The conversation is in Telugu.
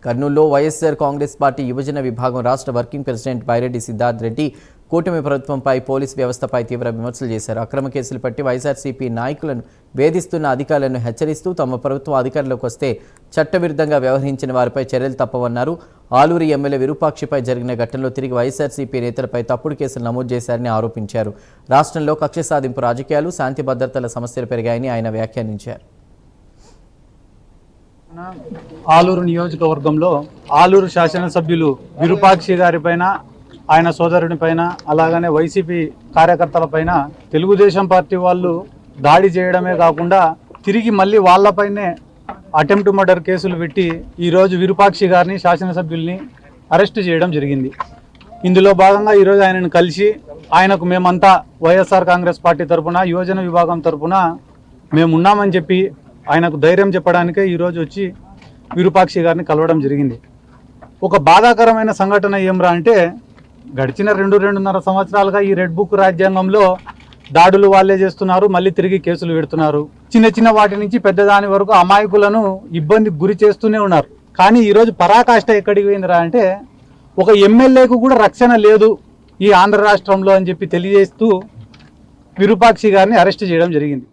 కర్నూలులో వైఎస్ఆర్ కాంగ్రెస్ పార్టీ యువజన విభాగం రాష్ట్ర వర్కింగ్ ప్రెసిడెంట్ బైరెడ్డి సిద్ధార్థ్ రెడ్డి కూటమి ప్రభుత్వంపై పోలీస్ వ్యవస్థపై తీవ్ర విమర్శలు చేశారు. అక్రమ కేసులు పట్టి వైఎస్ఆర్సీపీ నాయకులను వేధిస్తున్న అధికారులను హెచ్చరిస్తూ తమ ప్రభుత్వం అధికారంలోకి వస్తే చట్టవిరుద్ధంగా వ్యవహరించిన వారిపై చర్యలు తప్పవన్నారు. ఆలూరు ఎమ్మెల్యే విరూపాక్షిపై జరిగిన ఘటనలో తిరిగి వైఎస్ఆర్సీపీ నేతలపై తప్పుడు కేసులు నమోదు చేశారని ఆరోపించారు. రాష్ట్రంలో కక్ష సాధింపు రాజకీయాలు, శాంతి భద్రతల సమస్యలు పెరిగాయని ఆయన వ్యాఖ్యానించారు. ఆలూరు నియోజకవర్గంలో ఆలూరు శాసనసభ్యులు విరూపాక్షి గారిపైన, ఆయన సోదరుని పైన, అలాగనే వైసీపీ కార్యకర్తలపైన తెలుగుదేశం పార్టీ వాళ్ళు దాడి చేయడమే కాకుండా తిరిగి మళ్ళీ వాళ్ళపైనే అటెంప్ట్ మర్డర్ కేసులు పెట్టి ఈరోజు విరూపాక్షి గారిని, శాసనసభ్యుల్ని అరెస్ట్ చేయడం జరిగింది. ఇందులో భాగంగా ఈరోజు ఆయనను కలిసి ఆయనకు మేమంతా వైఎస్ఆర్ కాంగ్రెస్ పార్టీ తరఫున, యువజన విభాగం తరఫున మేమున్నామని చెప్పి ఆయనకు ధైర్యం చెప్పడానికే ఈరోజు వచ్చి విరూపాక్షి గారిని కలవడం జరిగింది. ఒక బాధాకరమైన సంఘటన ఏమ్రా అంటే, గడిచిన 2-2.5 సంవత్సరాలుగా ఈ రెడ్ బుక్ రాజ్యాంగంలో దాడులు వాళ్ళే చేస్తున్నారు, మళ్ళీ తిరిగి కేసులు పెడుతున్నారు. చిన్న చిన్న వాటి నుంచి పెద్దదాని వరకు అమాయకులను ఇబ్బందికి గురి చేస్తూనే ఉన్నారు. కానీ ఈరోజు పరాకాష్ట ఎక్కడికి పోయిందిరా అంటే, ఒక ఎమ్మెల్యేకు కూడా రక్షణ లేదు ఈ ఆంధ్ర రాష్ట్రంలో అని చెప్పి తెలియజేస్తూ విరూపాక్షి గారిని అరెస్ట్ చేయడం జరిగింది.